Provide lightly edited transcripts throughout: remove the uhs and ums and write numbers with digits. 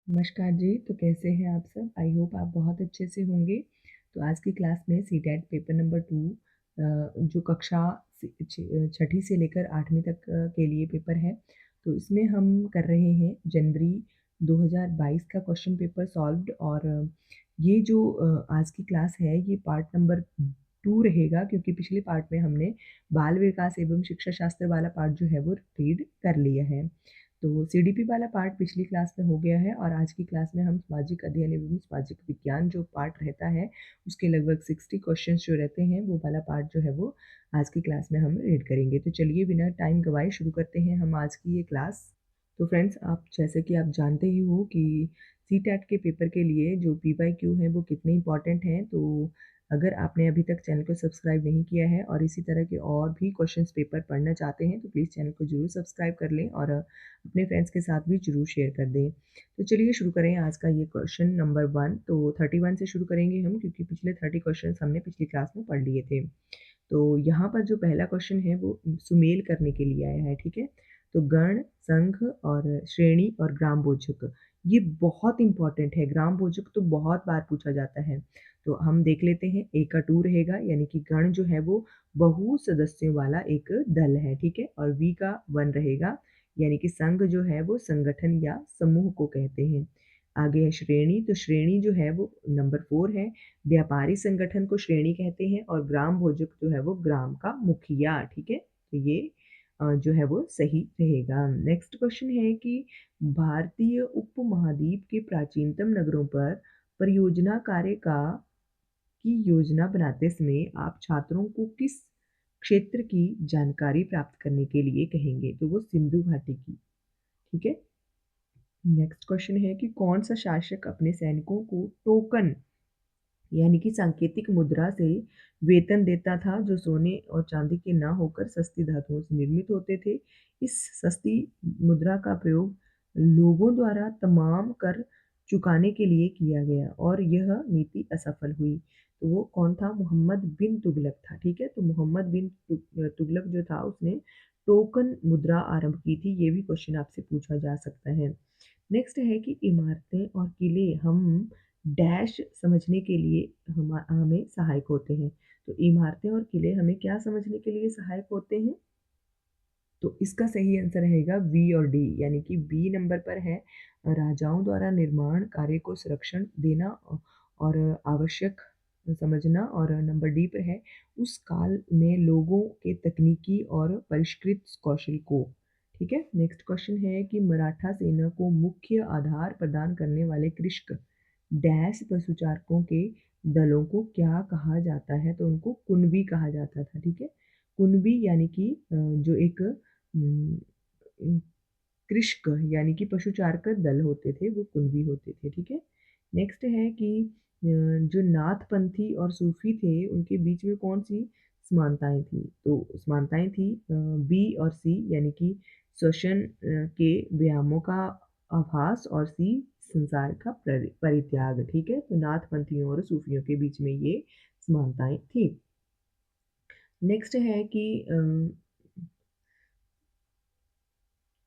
नमस्कार जी। तो कैसे हैं आप सब? आई होप आप बहुत अच्छे से होंगे। तो आज की क्लास में सीटेट पेपर नंबर 2 जो कक्षा छठी से लेकर 8वीं तक के लिए पेपर है। तो इसमें हम कर रहे हैं जनवरी 2022 का क्वेश्चन पेपर सॉल्व्ड। और ये जो आज की क्लास है ये पार्ट नंबर 2 रहेगा, क्योंकि पिछले पार्ट में हमने बाल विकास एवं शिक्षा शास्त्र वाला पार्ट जो है वो रीड कर लिया है। तो सीडीपी वाला पार्ट पिछली क्लास में हो गया है और आज की क्लास में हम सामाजिक अध्ययन एवं सामाजिक विज्ञान जो पार्ट रहता है उसके लगभग 60 क्वेश्चंस जो रहते हैं वो वाला पार्ट जो है वो आज की क्लास में हम रीड करेंगे। तो चलिए बिना टाइम गवाए शुरू करते हैं हम आज की ये क्लास। तो फ्रेंड्स, आप जैसे कि आप जानते ही हो कि सी टेट के पेपर के लिए जो पी वाई क्यू है वो कितने इंपॉर्टेंट हैं। तो अगर आपने अभी तक चैनल को सब्सक्राइब नहीं किया है और इसी तरह के और भी क्वेश्चंस पेपर पढ़ना चाहते हैं तो प्लीज़ चैनल को ज़रूर सब्सक्राइब कर लें और अपने फ्रेंड्स के साथ भी ज़रूर शेयर कर दें। तो चलिए शुरू करें आज का ये क्वेश्चन नंबर 1। तो 31 से शुरू करेंगे हम, क्योंकि पिछले 30 क्वेश्चंस हमने पिछली क्लास में पढ़ लिए थे। तो यहाँ पर जो पहला क्वेश्चन है वो सुमेल करने के लिए आया है, ठीक है? तो गण, संघ और श्रेणी और ग्रामबोधक ये बहुत इंपॉर्टेंट है। ग्रामबोधक तो बहुत बार पूछा जाता है। तो हम देख लेते हैं। ए का 2 रहेगा, यानी कि गण जो है वो बहु सदस्यों वाला एक दल है, ठीक है? और वी का 1 रहेगा, यानी कि संघ जो है वो संगठन या समूह को कहते हैं। आगे है श्रेणी, तो श्रेणी जो है वो नंबर 4 है। व्यापारी संगठन को श्रेणी कहते हैं और ग्राम भोजक जो है वो ग्राम का मुखिया, ठीक है? तो ये जो है वो सही रहेगा। नेक्स्ट क्वेश्चन है कि भारतीय उपमहाद्वीप के प्राचीनतम नगरों पर परियोजना कार्य का की योजना बनाते समय आप छात्रों को किस क्षेत्र की जानकारी प्राप्त करने के लिए कहेंगे? तो वो सिंधु घाटी की, ठीक है? नेक्स्ट क्वेश्चन है कि कौन सा शासक अपने सैनिकों को टोकन यानी कि सांकेतिक मुद्रा से वेतन देता था, जो सोने और चांदी के ना होकर सस्ती धातुओं से निर्मित होते थे। इस सस्ती मुद्रा का प्रयोग लोगों द्वारा तमाम कर चुकाने के लिए किया गया और यह नीति असफल हुई। तो वो कौन था? मोहम्मद बिन तुगलक था, ठीक है? तो मोहम्मद बिन तुगलक जो था उसने टोकन मुद्रा आरंभ की थी। ये भी क्वेश्चन आपसे पूछा जा सकता है। नेक्स्ट है कि इमारतें और किले हम डैश समझने के लिए हमें सहायक होते हैं। तो इमारतें और किले हमें क्या समझने के लिए सहायक होते हैं? तो इसका सही आंसर रहेगा बी और डी, यानी कि बी नंबर पर है राजाओं द्वारा निर्माण कार्य को संरक्षण देना और आवश्यक समझना। और नंबर डी पर है उस काल में लोगों के तकनीकी और परिष्कृत कौशल को, ठीक है? नेक्स्ट क्वेश्चन है कि मराठा सेना को मुख्य आधार प्रदान करने वाले कृषक डैश पशुचारकों के दलों को क्या कहा जाता है? तो उनको कुनबी कहा जाता था, ठीक है? कुनबी यानी कि जो एक कृषक यानी कि पशुचारक दल होते थे वो कुनबी होते थे, ठीक है? नेक्स्ट है कि जो नाथपंथी और सूफी थे उनके बीच में कौन सी समानताएं थी? तो समानताएं थी बी और सी, यानी कि श्वसन के व्यायामों का आभास और सी संसार का परित्याग, ठीक है? तो नाथपंथियों और सूफियों के बीच में ये समानताएं थी। नेक्स्ट है कि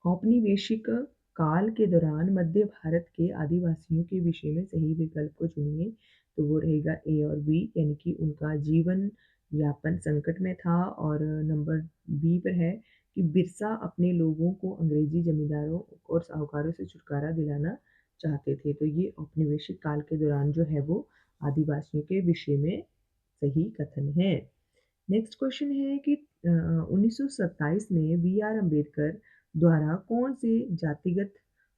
औपनिवेशिक काल के दौरान मध्य भारत के आदिवासियों के विषय में सही विकल्प को चुनिए। तो वो रहेगा ए और बी, यानी कि उनका जीवन यापन संकट में था। और नंबर बी पर है कि बिरसा अपने लोगों को अंग्रेजी जमींदारों और साहूकारों से छुटकारा दिलाना चाहते थे। तो ये औपनिवेशिक काल के दौरान जो है वो आदिवासियों के विषय में सही कथन है। नेक्स्ट क्वेश्चन है कि 1927 में बी आर अम्बेडकर द्वारा कौन से जातिगत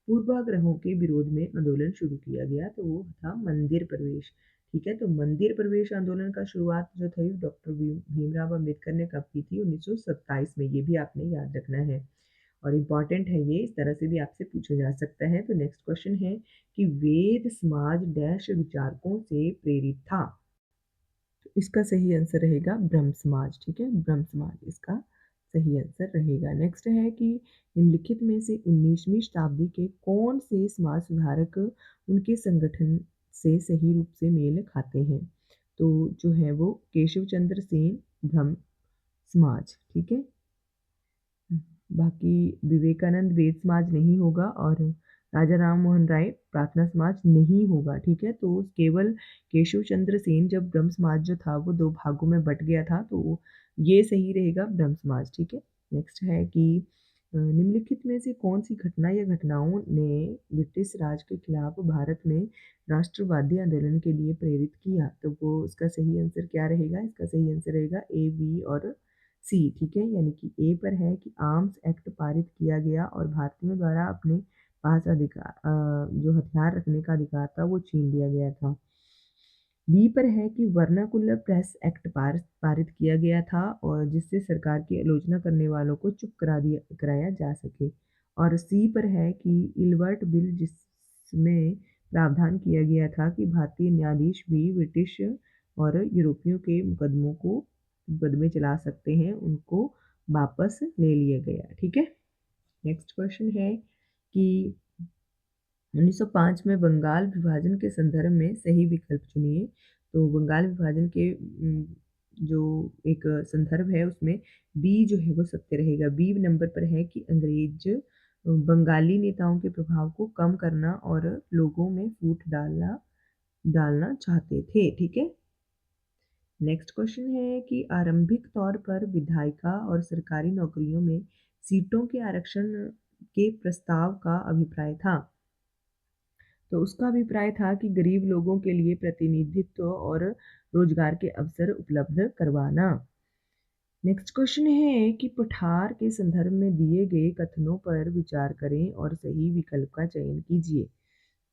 पूर्वाग्रहों के विरोध में आंदोलन शुरू किया गया? तो वो था मंदिर प्रवेश, ठीक है? तो मंदिर प्रवेश आंदोलन का शुरुआत जो थी डॉक्टर भीमराव अम्बेडकर ने कब की थी? 1927 में। ये भी आपने याद रखना है और इम्पॉर्टेंट है ये, इस तरह से भी आपसे पूछा जा सकता है। तो नेक्स्ट क्वेश्चन है कि वेद समाज डैश विचारकों से प्रेरित था? तो इसका सही आंसर रहेगा ब्रह्म समाज, ठीक है? ब्रह्म समाज इसका सही आंसर रहेगा। नेक्स्ट है कि निम्नलिखित में से 19वीं शताब्दी के कौन से समाज सुधारक उनके संगठन से सही रूप से मेल खाते हैं? तो जो है वो केशव चंद्र सेन, ब्रह्म समाज, ठीक है? बाकी विवेकानंद वेद समाज नहीं होगा और राजा राम मोहन राय प्रार्थना समाज नहीं होगा, ठीक है। तो केवल केशव चंद्र सेन जब ब्रह्म समाज जो था वो दो भागों में बट गया था, तो ये सही रहेगा ब्रह्म समाज, ठीक है। नेक्स्ट है कि निम्नलिखित में से कौन सी घटना या घटनाओं ने ब्रिटिश राज के खिलाफ भारत में राष्ट्रवादी आंदोलन के लिए प्रेरित किया। तो वो इसका सही आंसर क्या रहेगा, इसका सही आंसर रहेगा ए, बी और सी, ठीक है। यानी कि ए पर है कि आर्म्स एक्ट पारित किया गया और भारतीयों द्वारा अपने पास जो हथियार रखने का अधिकार था वो छीन लिया गया था। बी पर है कि वर्नाकुलर प्रेस एक्ट पारित किया गया था और जिससे सरकार की आलोचना करने वालों को चुप कराया जा सके। और सी पर है कि इलवर्ट बिल, जिसमें प्रावधान किया गया था कि भारतीय न्यायाधीश भी ब्रिटिश और यूरोपियों के मुकदमे चला सकते हैं, उनको वापस ले लिया गया, ठीक है। नेक्स्ट क्वेश्चन है कि 1905 में बंगाल विभाजन के संदर्भ में सही विकल्प चुनिए। तो बंगाल विभाजन के जो एक संदर्भ है उसमें बी जो है वो सत्य रहेगा। बी नंबर पर है कि अंग्रेज बंगाली नेताओं के प्रभाव को कम करना और लोगों में फूट डालना चाहते थे, ठीक है। नेक्स्ट क्वेश्चन है कि आरंभिक तौर पर विधायिका और सरकारी नौकरियों में सीटों के आरक्षण के प्रस्ताव का अभिप्राय था। तो उसका अभिप्राय था कि गरीब लोगों के लिए प्रतिनिधित्व और रोजगार के अवसर उपलब्ध करवाना। नेक्स्ट क्वेश्चन है कि पठार के संदर्भ में दिए गए कथनों पर विचार करें और सही विकल्प का चयन कीजिए।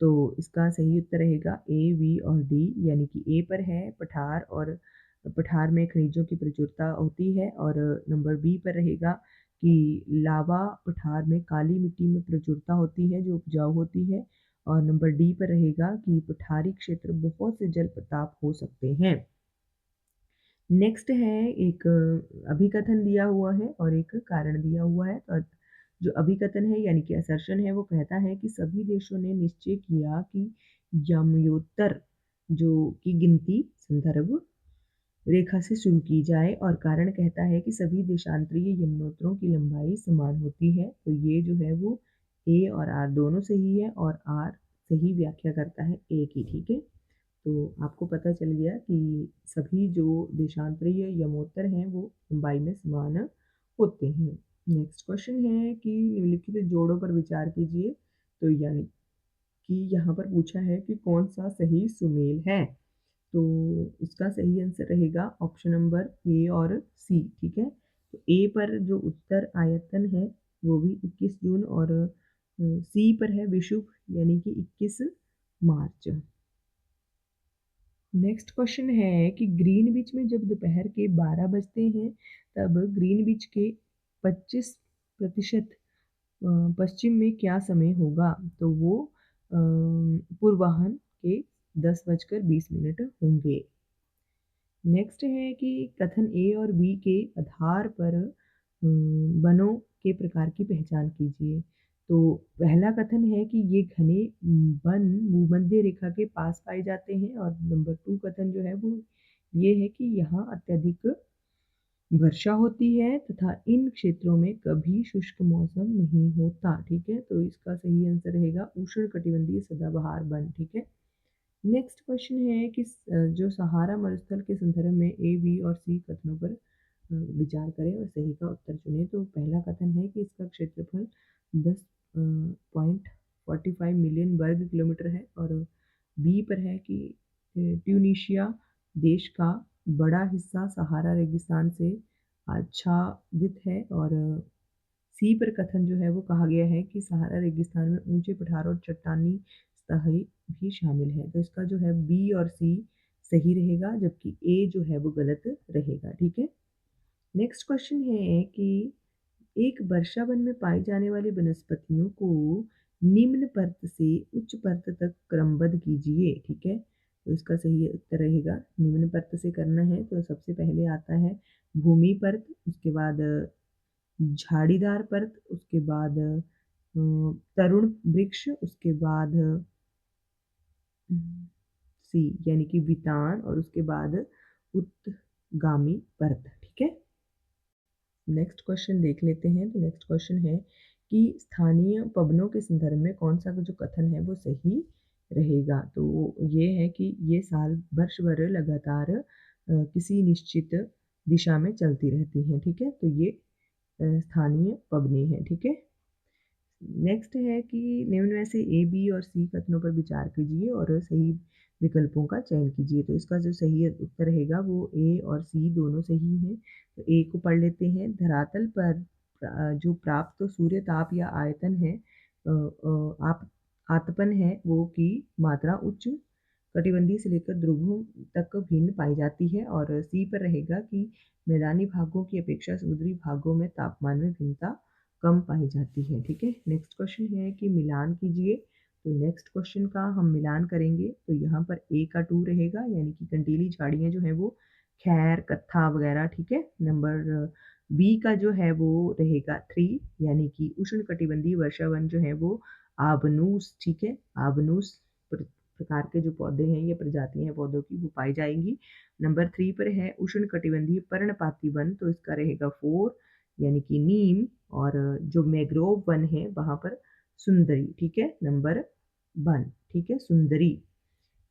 तो इसका सही उत्तर रहेगा ए, बी और डी। यानी कि ए पर है पठार, और पठार में खनिजों की प्रचुरता होती है। और नंबर बी पर रहेगा कि लावा पठार में काली मिट्टी में प्रचुरता होती है जो उपजाऊ होती है। और नंबर डी पर रहेगा कि पठारी क्षेत्र बहुत से जल प्रताप हो सकते हैं। नेक्स्ट है एक अभिकथन दिया हुआ है और एक कारण दिया हुआ है। तो जो अभिकथन है यानी कि असर्शन है वो कहता है कि सभी देशों ने निश्चय किया कि यमयोत्तर जो की गिनती संदर्भ रेखा से शुरू की जाए। और कारण कहता है कि सभी देशांतरीय यमुनोत्तरों की लंबाई समान होती है। तो ये जो है वो ए और आर दोनों सही है और आर सही व्याख्या करता है ए की, ठीक है। तो आपको पता चल गया कि सभी जो देशांतरीय यमोत्तर हैं वो लंबाई में समान होते हैं। नेक्स्ट क्वेश्चन है कि निम्नलिखित जोड़ों पर विचार कीजिए। तो यानी कि यहाँ पर पूछा है कि कौन सा सही सुमेल है। तो इसका सही आंसर रहेगा ऑप्शन नंबर ए और सी, ठीक है। तो ए पर जो उत्तर आयतन है वो भी 21 जून और सी पर है विषुव यानी कि 21 मार्च। नेक्स्ट क्वेश्चन है कि ग्रीनविच में जब दोपहर के 12 बजते हैं तब ग्रीनविच के 25% पश्चिम में क्या समय होगा। तो वो पूर्वाह्न के 10:20 होंगे। नेक्स्ट है कि कथन ए और बी के आधार पर वनों के प्रकार की पहचान कीजिए। तो पहला कथन है कि ये घने वन भूमध्य रेखा के पास पाए जाते हैं। और नंबर 2 कथन जो है वो ये है कि यहाँ अत्यधिक वर्षा होती है तथा इन क्षेत्रों में कभी शुष्क मौसम नहीं होता, ठीक है। तो इसका सही आंसर रहेगा उष्णकटिबंधीय सदाबहार वन, ठीक है। नेक्स्ट क्वेश्चन है कि जो सहारा मरुस्थल के संदर्भ में ए, बी और सी कथनों पर विचार करें और सही का उत्तर चुनें। तो पहला कथन है कि इसका क्षेत्रफल 10.45 मिलियन वर्ग किलोमीटर है। और बी पर है कि ट्यूनीशिया देश का बड़ा हिस्सा सहारा रेगिस्तान से आच्छादित है। और सी पर कथन जो है वो कहा गया है कि सहारा रेगिस्तान में ऊंचे पठार और चट्टानी सतह भी शामिल है। तो इसका जो है बी और सी सही रहेगा जबकि ए जो है वो गलत रहेगा, ठीक है। नेक्स्ट क्वेश्चन है कि एक वर्षा वन में पाई जाने वाली वनस्पतियों को निम्न परत से उच्च परत तक क्रमबद्ध कीजिए, ठीक है। तो इसका सही उत्तर रहेगा निम्न परत से करना है। तो सबसे पहले आता है भूमि परत, उसके बाद झाड़ीदार परत, उसके बाद तरुण वृक्ष, उसके बाद सी यानी कि वितान, और उसके बाद उत्गामी परत, ठीक है। नेक्स्ट क्वेश्चन देख लेते हैं। तो नेक्स्ट क्वेश्चन है कि स्थानीय पवनों के संदर्भ में कौन सा जो कथन है वो सही रहेगा। तो ये है कि ये साल वर्ष भर लगातार किसी निश्चित दिशा में चलती रहती हैं, ठीक है। तो ये स्थानीय पवनें हैं, ठीक है। नेक्स्ट है कि निम्न में से ए, बी और सी कथनों पर विचार कीजिए और सही विकल्पों का चयन कीजिए। तो इसका जो सही उत्तर रहेगा वो ए और सी दोनों सही हैं। तो ए को पढ़ लेते हैं। धरातल पर जो प्राप्त सूर्य ताप या आयतन है, आप आतपन है, वो की मात्रा उच्च कटिबंधीय से लेकर ध्रुवों तक भिन्न पाई जाती है। और सी पर रहेगा कि मैदानी भागों की अपेक्षा समुद्री भागों में तापमान में भिन्नता कम पाई जाती है, ठीक है। नेक्स्ट क्वेश्चन है कि मिलान कीजिए। तो नेक्स्ट क्वेश्चन का हम मिलान करेंगे। तो यहाँ पर ए का 2 रहेगा, यानी कि कंटीली झाड़ियाँ जो है वो खैर, कत्था वगैरह, ठीक है। नंबर बी का जो है वो रहेगा 3, यानी कि उष्णकटिबंधीय वर्षावन जो है वो आबनूस, ठीक है। आबनूस प्रकार के जो पौधे हैं या प्रजातियां हैं पौधों की वो पाई जाएंगी। नंबर 3 पर है उष्णकटिबंधीय पर्णपाती वन, तो इसका रहेगा 4, यानी कि नीम। और जो मैग्रोव वन है वहाँ पर सुंदरी, ठीक है। नंबर 1, ठीक है, सुंदरी।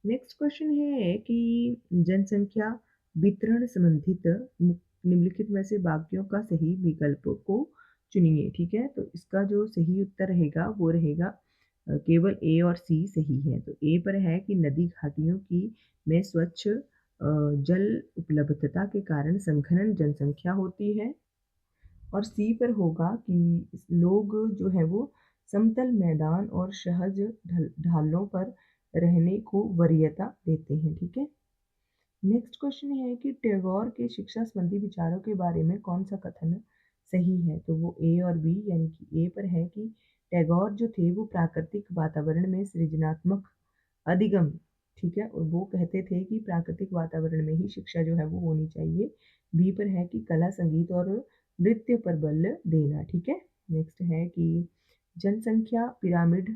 नेक्स्ट क्वेश्चन है कि जनसंख्या वितरण संबंधित निम्नलिखित में से वाक्यों का सही विकल्प को चुनिए, ठीक है। तो इसका जो सही उत्तर रहेगा वो रहेगा केवल ए और सी सही है। तो ए पर है कि नदी घाटियों की में स्वच्छ जल उपलब्धता के कारण संघनन जनसंख्या होती है। और सी पर होगा कि लोग जो है वो समतल मैदान और सहज ढालों पर रहने को वरीयता देते हैं, ठीक है। नेक्स्ट क्वेश्चन है कि टैगोर के शिक्षा संबंधी विचारों के बारे में कौन सा कथन सही है। तो वो ए और बी, यानी कि ए पर है कि टैगोर जो थे वो प्राकृतिक वातावरण में सृजनात्मक अधिगम, ठीक है, और वो कहते थे कि प्राकृतिक वातावरण में ही शिक्षा जो है वो होनी चाहिए। बी पर है कि कला, संगीत और नृत्य पर बल देना, ठीक है। नेक्स्ट है कि जनसंख्या पिरामिड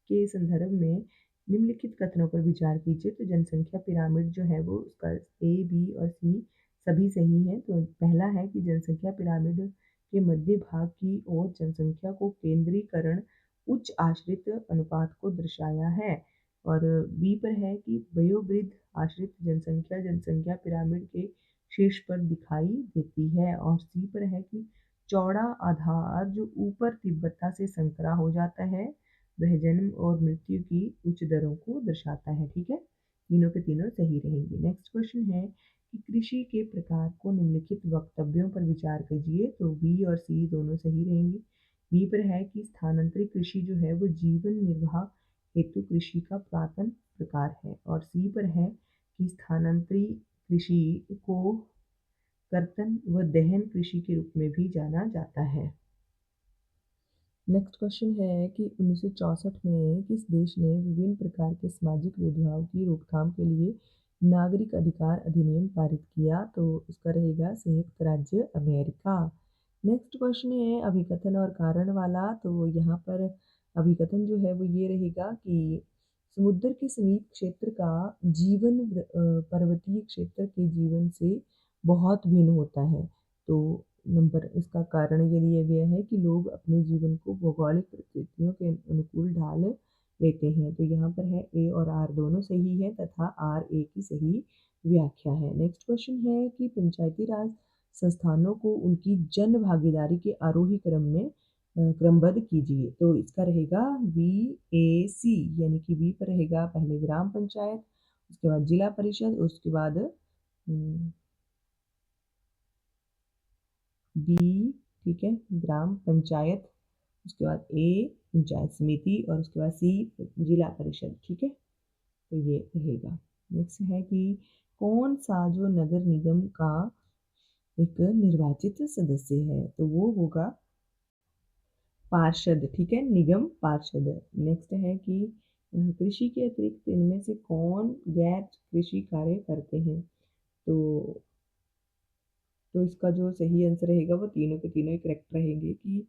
के संदर्भ में निम्नलिखित कथनों पर विचार कीजिए। तो जनसंख्या पिरामिड जो है वो उसका ए, बी और सी सभी सही हैं। तो पहला है कि जनसंख्या पिरामिड के मध्य भाग की ओर जनसंख्या को केंद्रीकरण उच्च आश्रित अनुपात को दर्शाया है। और बी पर है कि वयोवृद्ध आश्रित जनसंख्या जनसंख्या पिरामिड के शीर्ष पर दिखाई देती है। और सी पर है कि चौड़ा आधार जो ऊपर तीव्रता से संकरा हो जाता है वह जन्म और मृत्यु की उच्च दरों को दर्शाता है, ठीक है। तीनों के तीनों सही रहेंगे। नेक्स्ट क्वेश्चन है कि कृषि के प्रकार को निम्नलिखित वक्तव्यों पर विचार कीजिए। तो बी और सी दोनों सही रहेंगे। बी पर है कि स्थानांतरित कृषि जो है वो जीवन निर्वाह हेतु कृषि का पुरातन प्रकार है। और सी पर है कि स्थानांतरित कृषि को कर्तन व दहन कृषि के रूप में भी जाना जाता है। नेक्स्ट क्वेश्चन है कि 1964 में किस देश ने विभिन्न प्रकार के सामाजिक भेदभाव की रोकथाम के लिए नागरिक अधिकार अधिनियम पारित किया। तो इसका रहेगा संयुक्त राज्य अमेरिका। नेक्स्ट क्वेश्चन है अभिकथन और कारण वाला। तो यहाँ पर अभिकथन जो है वो ये रहेगा कि समुद्र के समीप क्षेत्र का जीवन पर्वतीय क्षेत्र के जीवन से बहुत भिन्न होता है। तो नंबर इसका कारण ये दिया गया है कि लोग अपने जीवन को भौगोलिक परिस्थितियों के अनुकूल ढाल लेते हैं। तो यहाँ पर है ए और आर दोनों सही है तथा आर ए की सही व्याख्या है। नेक्स्ट क्वेश्चन है कि पंचायती राज संस्थानों को उनकी जन भागीदारी के आरोही क्रम में क्रमबद्ध कीजिए। तो इसका रहेगा बी, ए, सी, यानी कि बी पर रहेगा पहले ग्राम पंचायत, उसके बाद जिला परिषद, उसके बाद बी, ठीक है, ग्राम पंचायत, उसके बाद ए पंचायत समिति और उसके बाद सी जिला परिषद, ठीक है। तो ये रहेगा। नेक्स्ट है कि कौन सा जो नगर निगम का एक निर्वाचित सदस्य है। तो वो होगा पार्षद, ठीक है, निगम पार्षद। नेक्स्ट है कि कृषि के अतिरिक्त इनमें से कौन गैर कृषि कार्य करते हैं। तो इसका जो सही आंसर रहेगा वो तीनों के तीनों ही करेक्ट रहेंगे कि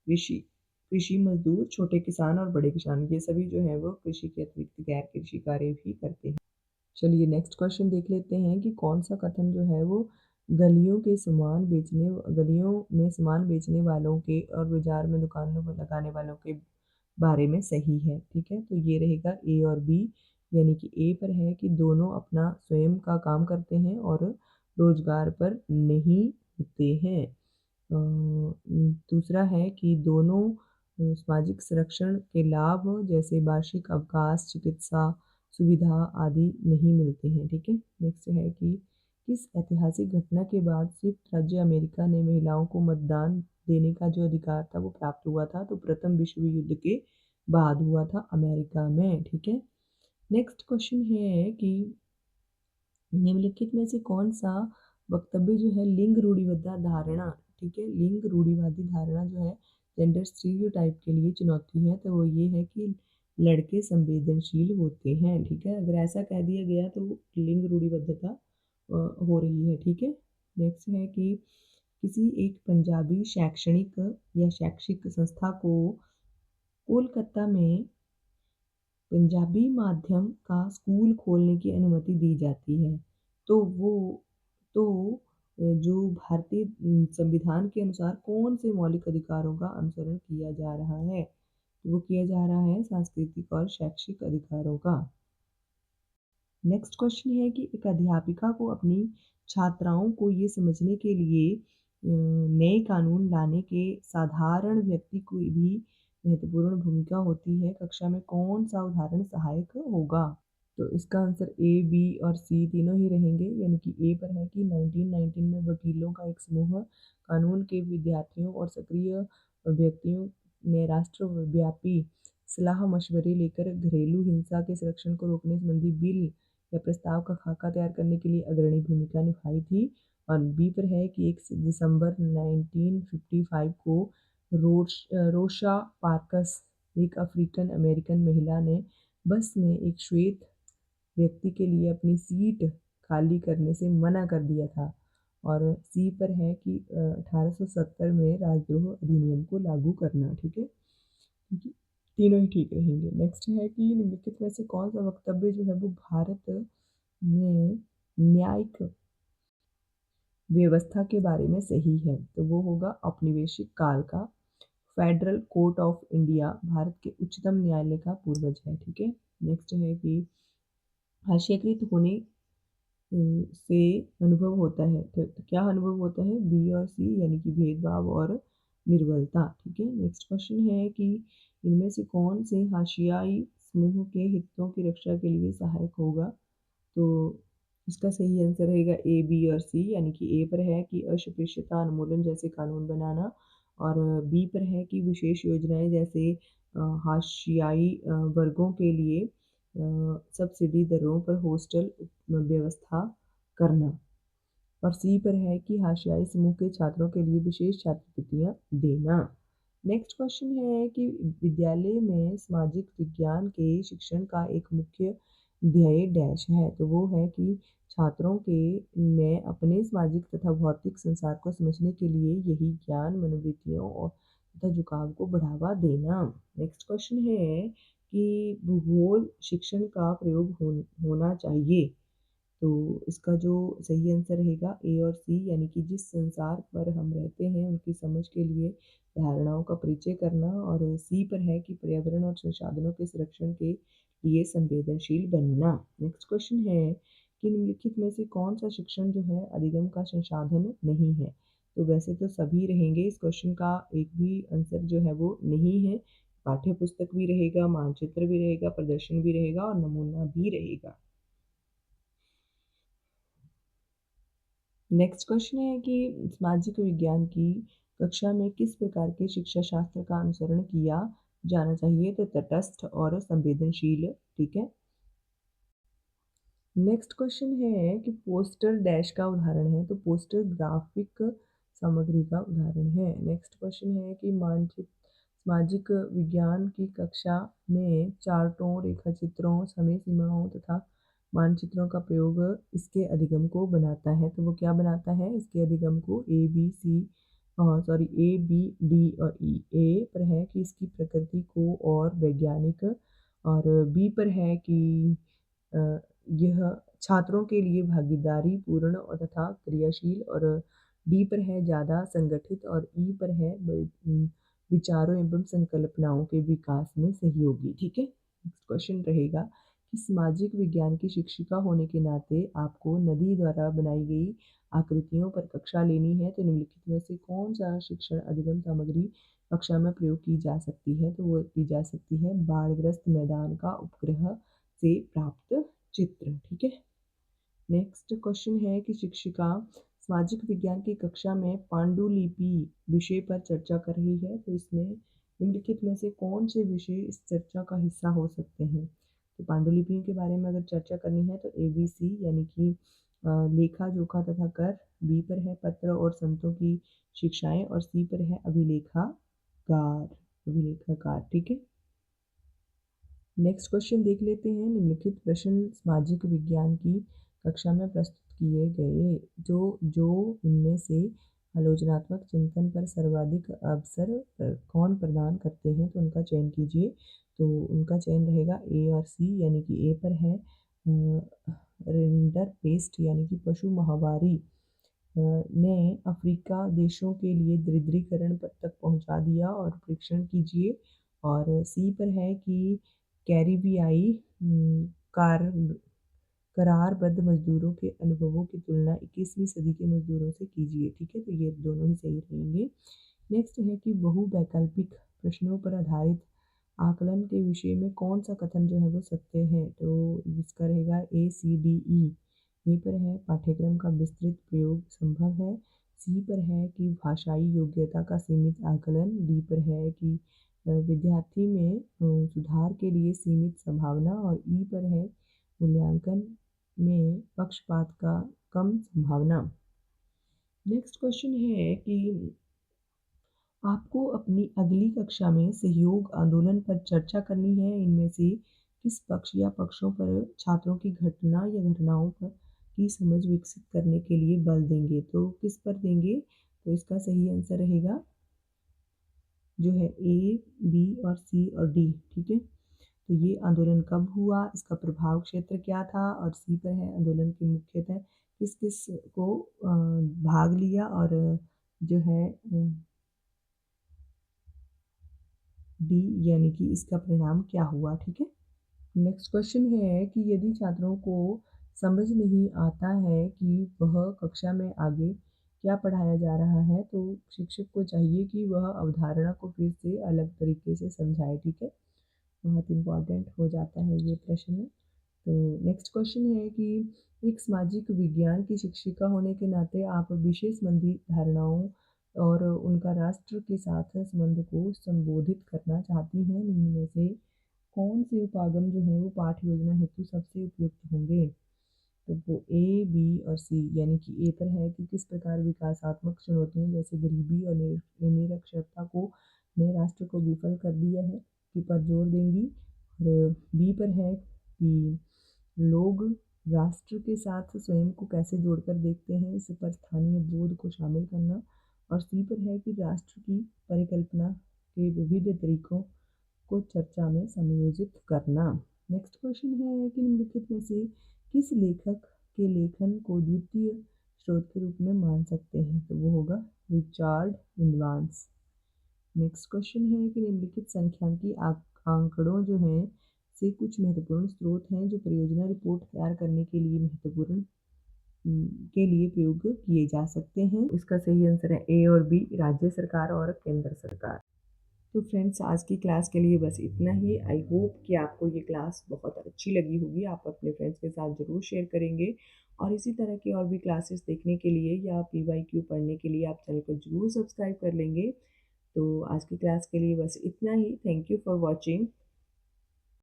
कृषि कृषि मजदूर, छोटे किसान और बड़े किसान, ये सभी जो है वो कृषि के अतिरिक्त गैर कृषि कार्य भी करते हैं। चलिए नेक्स्ट क्वेश्चन देख लेते हैं कि कौन सा कथन जो है वो गलियों में सामान बेचने वालों के और बाजार में दुकानों पर लगाने वालों के बारे में सही है। ठीक है, तो ये रहेगा ए और बी, यानी कि ए पर है कि दोनों अपना स्वयं का काम करते हैं और रोजगार पर नहीं होते हैं। दूसरा है कि दोनों सामाजिक संरक्षण के लाभ जैसे वार्षिक अवकाश, चिकित्सा सुविधा आदि नहीं मिलते हैं। ठीक है, नेक्स्ट है कि किस ऐतिहासिक घटना के बाद संयुक्त राज्य अमेरिका ने महिलाओं को मतदान देने का जो अधिकार था वो प्राप्त हुआ था? तो प्रथम विश्व युद्ध के बाद हुआ था अमेरिका में। ठीक है, नेक्स्ट क्वेश्चन है कि निम्नलिखित में से कौन सा वक्तव्य जो है लिंग रूढ़िवादी धारणा, ठीक है, लिंग रूढ़िवादी धारणा जो है जेंडर स्टीरियोटाइप के लिए चुनौती है? तो वो ये है कि लड़के संवेदनशील होते हैं। ठीक है, अगर ऐसा कह दिया गया तो लिंग रूढ़िबद्धता हो रही है। ठीक है, नेक्स्ट है कि किसी एक पंजाबी शैक्षणिक या शैक्षिक संस्था को कोलकाता में पंजाबी माध्यम का स्कूल खोलने की अनुमति दी जाती है, तो वो तो जो भारतीय संविधान के अनुसार कौन से मौलिक अधिकारों का अनुसरण किया जा रहा है? तो वो किया जा रहा है सांस्कृतिक और शैक्षिक अधिकारों का। नेक्स्ट क्वेश्चन है कि एक अध्यापिका को अपनी छात्राओं को ये समझने के लिए नए कानून लाने के साधारण व्यक्ति की भी महत्वपूर्ण भूमिका होती है। कक्षा में कौन सा उदाहरण सहायक होगा? तो इसका आंसर ए, बी और सी तीनों ही रहेंगे, यानी कि ए पर है कि 1919 में वकीलों का एक समूह कानून के विद्यार्थियों और सक्रिय व्यक्तियों ने राष्ट्रव्यापी सलाह मशवरे लेकर घरेलू हिंसा के संरक्षण को रोकने संबंधी बिल या प्रस्ताव का खाका तैयार करने के लिए अग्रणी भूमिका निभाई थी। और बी पर है कि 1 दिसंबर 1955 को रोशा पार्कस, एक अफ्रीकन अमेरिकन महिला ने बस में एक श्वेत व्यक्ति के लिए अपनी सीट खाली करने से मना कर दिया था। और सी पर है कि 1870 में राजद्रोह अधिनियम को लागू करना। ठीक है, तीनों ही ठीक रहेंगे। नेक्स्ट है कि निम्नलिखित में से कौन सा वक्तव्य जो है वो भारत में न्यायिक व्यवस्था के बारे में सही है? तो वो होगा औपनिवेशिक काल का federal court of India Bharat के उच्चतम न्यायालय का पूर्वज है। ठीक है, नेक्स्ट है कि हाशियाकृत होने से अनुभव होता है, तो क्या अनुभव होता है? बी और सी, यानी कि भेदभाव और निर्बलता। ठीक है, नेक्स्ट क्वेश्चन है कि इनमें से कौन से हाशियाई समूह के हितों की रक्षा के लिए सहायक होगा? तो इसका सही आंसर रहेगा ए, बी और सी, यानी कि ए पर है कि अस्पृश्यता उन्मूलन जैसे कानून बनाना, और बी पर है कि विशेष योजनाएं जैसे हाशियाई वर्गों के लिए सब्सिडी दरों पर हॉस्टल व्यवस्था करना, और सी पर है कि हाशियाई समूह के छात्रों के लिए विशेष छात्रवृत्तियां देना। नेक्स्ट क्वेश्चन है कि विद्यालय में सामाजिक विज्ञान के शिक्षण का एक मुख्य ध्येय डैश है? तो वो है कि छात्रों के में अपने सामाजिक तथा भौतिक संसार को समझने के लिए यही ज्ञान, मनोवृत्तियों और तथा झुकाव को बढ़ावा देना। नेक्स्ट क्वेश्चन है कि भूगोल शिक्षण का प्रयोग होना चाहिए? तो इसका जो सही आंसर रहेगा ए और सी, यानी कि जिस संसार पर हम रहते हैं उनकी समझ के लिए धारणाओं का परिचय करना, और सी पर है कि पर्यावरण और संसाधनों के संरक्षण के लिए संवेदनशील बनना। नेक्स्ट क्वेश्चन है कि निम्नलिखित में से कौन सा शिक्षण जो है अधिगम का संसाधन नहीं है? तो वैसे तो सभी रहेंगे, इस क्वेश्चन का एक भी आंसर जो है वो नहीं है। पाठ्य पुस्तक भी रहेगा, मानचित्र भी रहेगा, प्रदर्शन भी रहेगा और नमूना भी रहेगा। नेक्स्ट क्वेश्चन है कि सामाजिक विज्ञान की कक्षा में किस प्रकार के शिक्षा शास्त्र का अनुसरण किया जाना चाहिए? तो तटस्थ और संवेदनशील। ठीक है, नेक्स्ट क्वेश्चन है कि पोस्टर डैश का उदाहरण है? तो पोस्टर ग्राफिक सामग्री का उदाहरण है। नेक्स्ट क्वेश्चन है कि मानचित्र सामाजिक विज्ञान की कक्षा में चार्टों, रेखाचित्रों, समय सीमाओं तथा मानचित्रों का प्रयोग इसके अधिगम को बनाता है? तो वो क्या बनाता है इसके अधिगम को? ए, बी, सी, सॉरी ए, बी, डी और ई। ए पर है कि इसकी प्रकृति को और वैज्ञानिक, और बी पर है कि यह छात्रों के लिए भागीदारी पूर्ण और तथा क्रियाशील, और डी पर है ज़्यादा संगठित, और ई पर है विचारों एवं संकल्पनाओं के विकास में सहयोगी। ठीक है, नेक्स्ट क्वेश्चन रहेगा कि सामाजिक विज्ञान की शिक्षिका होने के नाते आपको नदी द्वारा बनाई गई आकृतियों पर कक्षा लेनी है, तो निम्नलिखित में से कौन सा शिक्षण अधिगम सामग्री कक्षा में प्रयोग की जा सकती है? तो वो की जा सकती है बाढ़ग्रस्त मैदान का उपग्रह से प्राप्त चित्र। ठीक है, नेक्स्ट क्वेश्चन है कि शिक्षिका सामाजिक विज्ञान की कक्षा में पांडुलिपि विषय पर चर्चा कर रही है, तो इसमें निम्नलिखित में से कौन से विषय इस चर्चा का हिस्सा हो सकते हैं? तो पांडुलिपियों के बारे में अगर चर्चा करनी है तो ABC यानी कि लेखा जोखा तथा कर, बी पर है पत्र और संतों की शिक्षाएं, और सी पर है अभिलेखाकार। ठीक है, नेक्स्ट क्वेश्चन देख लेते हैं। निम्नलिखित प्रश्न सामाजिक विज्ञान की कक्षा में प्रस्तुत किए गए जो जो इनमें से आलोचनात्मक चिंतन पर सर्वाधिक अवसर कौन प्रदान करते हैं, तो उनका चयन कीजिए। तो उनका चयन रहेगा ए और सी, यानी कि ए पर है रिंडर पेस्ट यानी कि पशु माहवारी ने अफ्रीका देशों के लिए दरिद्रीकरण तक पहुंचा दिया और परीक्षण कीजिए। और सी पर है कि कैरिबियाई कार करारबद्ध मजदूरों के अनुभवों की तुलना 21वीं सदी के मजदूरों से कीजिए। ठीक है, तो ये दोनों ही सही रहेंगे। नेक्स्ट है कि बहुवैकल्पिक प्रश्नों पर आधारित आकलन के विषय में कौन सा कथन जो है वो सत्य है, तो इसका रहेगा ACDE। ए पर है पाठ्यक्रम का विस्तृत प्रयोग संभव है, सी पर है कि भाषाई योग्यता का सीमित आकलन, डी पर है कि विद्यार्थी में सुधार के लिए सीमित संभावना, और ई पर है मूल्यांकन में पक्षपात का कम संभावना। नेक्स्ट क्वेश्चन है कि आपको अपनी अगली कक्षा में सहयोग आंदोलन पर चर्चा करनी है। इनमें से किस पक्ष या पक्षों पर छात्रों की घटना या घटनाओं पर की समझ विकसित करने के लिए बल देंगे? तो किस पर देंगे? तो इसका सही आंसर रहेगा जो है A, B और C और D। ठीक है, तो ये आंदोलन कब हुआ, इसका प्रभाव क्षेत्र क्या था, और सी पर है आंदोलन के मुख्यतः किस किस को भाग लिया, और जो है डी यानी कि इसका परिणाम क्या हुआ। ठीक है, नेक्स्ट क्वेश्चन है कि यदि छात्रों को समझ नहीं आता है कि वह कक्षा में आगे क्या पढ़ाया जा रहा है, तो शिक्षक को चाहिए कि वह अवधारणा को फिर से अलग तरीके से समझाए। ठीक है, बहुत इम्पॉर्टेंट हो जाता है ये प्रश्न। तो नेक्स्ट क्वेश्चन है कि एक सामाजिक विज्ञान की शिक्षिका होने के नाते आप विषय संबंधी धारणाओं और उनका राष्ट्र के साथ संबंध को संबोधित करना चाहती हैं। इनमें से कौन से उपागम जो है वो पाठ योजना हेतु सबसे उपयुक्त होंगे? तो वो ए, बी और सी, यानी कि ए पर है कि किस प्रकार विकासात्मक चुनौतियों जैसे गरीबी और निरक्षरता को ने राष्ट्र को विफल कर दिया है कि पर जोर देंगी। और बी पर है कि लोग राष्ट्र के साथ स्वयं को कैसे जोड़कर देखते हैं, इस पर स्थानीय बोध को शामिल करना। और सी पर है कि राष्ट्र की परिकल्पना के विविध तरीकों को चर्चा में समायोजित करना। नेक्स्ट क्वेश्चन है कि निम्नलिखित में से किस लेखक के लेखन को द्वितीय स्रोत के रूप में मान सकते हैं? तो वो होगा रिचार्ड इवांस। नेक्स्ट क्वेश्चन है कि निम्नलिखित सांख्यिकी आंकड़ों जो हैं से कुछ महत्वपूर्ण स्रोत हैं जो परियोजना रिपोर्ट तैयार करने के लिए महत्वपूर्ण के लिए प्रयोग किए जा सकते हैं। इसका सही आंसर है ए और बी, राज्य सरकार और केंद्र सरकार। तो फ्रेंड्स, आज की क्लास के लिए बस इतना ही। आई होप कि आपको ये क्लास बहुत अच्छी लगी होगी। आप अपने फ्रेंड्स के साथ ज़रूर शेयर करेंगे, और इसी तरह की और भी क्लासेस देखने के लिए या PYQ पढ़ने के लिए आप चैनल को ज़रूर सब्सक्राइब कर लेंगे। तो आज की क्लास के लिए बस इतना ही। Thank you for watching.